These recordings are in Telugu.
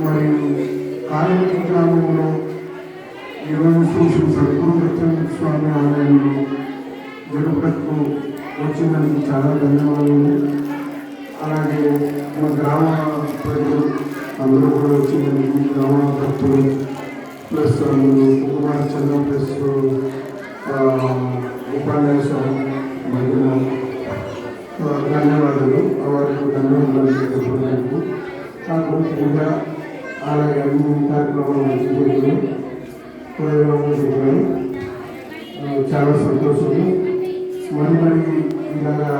మరియు కార్మిక గ్రామంలో ఈరోజు శ్రీ సద్గురు దత్తాత్రేయ స్వామి ఆలయంలో జరుపుటకు వచ్చినందుకు చాలా ధన్యవాదాలు. అలాగే మా గ్రామ ప్రజలు అందరూ కూడా వచ్చినందుకు, గ్రామ భక్తులు ప్లస్ అందరూ కుమార్చన ప్లస్ ఉపన్యాసం మహిళ ధన్యవాదాలు. వారికి ధన్యవాదాలు చెప్పడానికి పూజ అలాగే అన్ని కార్యక్రమాలు జరిగాయి. చాలా సంతోషం. మరి ఇలాగా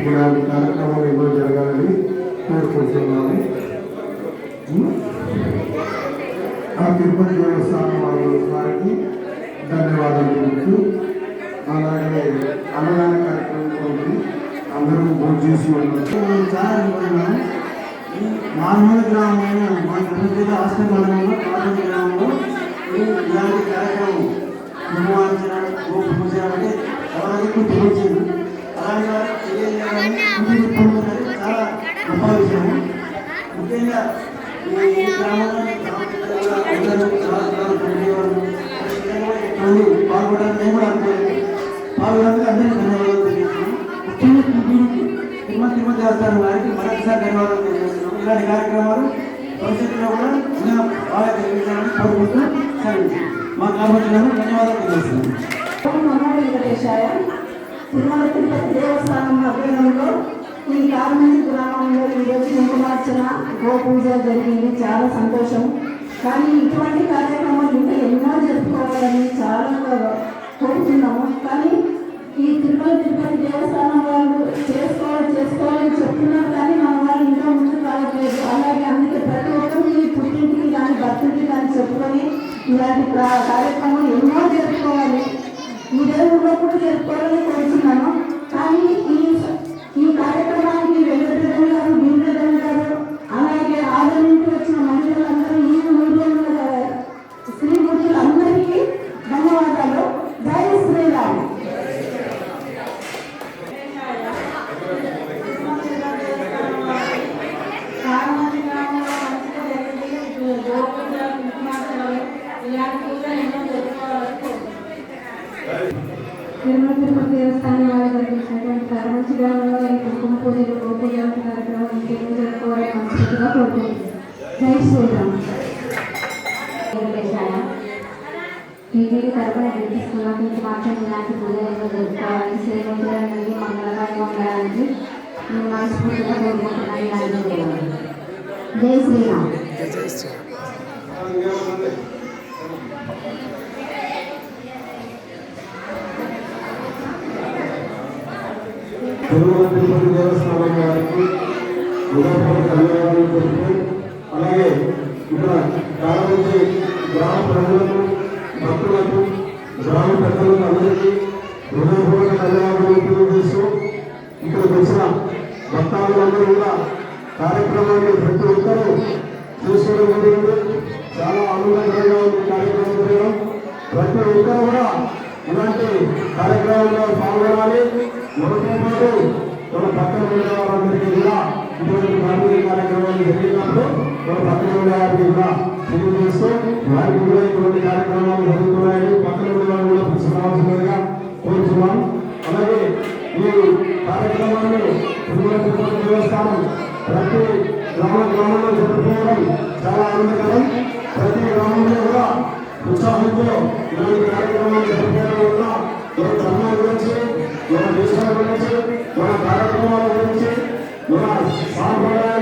ఇలాంటి కార్యక్రమాలు ఎన్నో జరగాలని కోరుకుంటున్నాము. ఆ తిరుపతి దేవస్థానం వారికి ధన్యవాదాలు తెలుపుతూ, అలాగే అన్నదాన కార్యక్రమం అందరూ భోజనం చేసి ఉన్నారు. చాలా మామూలు గ్రామమైన మా తిరుపతి హాస్టల్ మండలంలో కాటూరు గ్రామంలో ఇలాంటి కార్యక్రమం నిర్వహించిన పూజ అంటే ఎవరికి తెలియదు. అలాంటి వారికి తెలియజేయాలని చాలా గొప్ప విషయం. ముఖ్యంగా ఈ గ్రామంలో పాల్గొనడానికి నేను కూడా అనుకోలేదు. పాల్గొనడానికి అందరికీ ధన్యవాదాలు తెలియజేస్తున్నాను. ముఖ్యంగా తిరుమతి దేవస్థానం వారికి మరొకసారి ధన్యవాదాలు తెలియజేస్తున్నాము. ఇలాంటి కార్యక్రమాలు భవిష్యత్తులో కూడా ఇంకా బాగా జరిగించాలని కోరుకుంటూ మా కార్మికులను ధన్యవాదాలు తెలియజేస్తున్నాను. తిరుమల తిరుపతి దేవస్థానం ఆధ్వర్యంలో ఈ కార్మిక గ్రామంలో ఈరోజు కుంకుమార్చన గోపూజ జరిగింది. చాలా సంతోషం. కానీ ఇటువంటి కార్యక్రమాలు ఇంకా ఎన్నో జరుపుకోవాలని చాలా కోరుతున్నాము. కానీ ఈ తిరుపతి దేవస్థానం వాళ్ళు చేసుకోవాలని చెప్తున్నారు. కానీ మన వాళ్ళు ఇంకా ముందుకు రావట్లేదు. అలాగే అందుకే ప్రతి ఒక్కరు ఈ పుట్టింటికి కానీ భర్తింటికి కానీ చెప్పుకొని ఇలాంటి కార్యక్రమాలు ఎన్నో జరుపుకోవాలి. ఈ దేవుళ్ళలో కూడా జరుపుకోవాలని కోరుతున్నాను. కానీ ఈ కార్యక్రమానికి వెంకటరమణ గారు, భీమరమణ గారు, అలాగే ఆదరణ నుంచి వచ్చిన మహిళలందరూ, ఈ ఊళ్ళో ఉన్న శ్రీమూర్తులు అందరికీ ధన్యవాదాలు. జై శ్రీరామ్. తిరుమల తిరుపతి దేవస్థానం వారు జరిపించినటువంటి కరమంచి గ్రామంలో ఈ కుంకుమ పూజలు గోపూజ కార్యక్రమం ఇంకేమో జరుపుకోవాలని మనస్ఫూర్తిగా కోరుకుంటుంది. జై శ్రీరామ్. టీవీకి తరపున వినిపిస్తున్నాం. ఇంక మాత్రం ఇలాంటి పూజలు జరుపుకోవాలి. శ్రీమంతులకి మంగళకార్యం ఉండడానికి నేను మనస్ఫూర్తిగా కోరుకుంటున్నాను. ఇలాంటి జై శ్రీరామ్. తిరుమల తిరుపతి దేవస్థానం వారికి ధన్యవాదాలు తెలుపుతూ, అలాగే ఇక్కడ ప్రారంభించే గ్రామ ప్రజలకు, భక్తులకు, గ్రామ పెద్దలకు అందరికీ హృదయపూర్వక ధన్యవాదాలు తెలియజేస్తూ, ఇక్కడికి వచ్చిన భక్తాదులందరూ కూడా కార్యక్రమాన్ని ప్రతి ఒక్కరూ చూసుకోవడం జరిగింది. చాలా ఆనందకరంగా ఉంది కార్యక్రమం జరగడం. ప్రతి ఒక్కరు కూడా ఇలాంటి కార్యక్రమంలో పాల్గొనాలి. మనతో పాటు మన పక్కన ఉండే వారందరికీ కూడా ఇటువంటి కార్మిక కార్యక్రమాలు జరిగినప్పుడు మన పక్కన ఉండే వారికి కూడా తెలియజేస్తూ, వారికి కూడా ఇటువంటి కార్యక్రమాలు జరుగుతున్నాయని పక్కన ఉండే వారు కూడా తీసుకురావాల్సిందిగా కోరుతున్నాం. అలాగే ఈ కార్యక్రమాన్ని తిరుమల తిరుపతి దేవస్థానం ప్రతి గ్రామంలో జరుపుకోవడం చాలా ఆనందకరం. ప్రతి గ్రామంలో కూడా ఉత్సాహంతో ఇలాంటి కార్యక్రమాలు జరుపుకోవడం వల్ల మన ధర్మం గురించి, మన దేశాల గురించి, మన కార్యక్రమాల గురించి, మన సాంప్రదాయ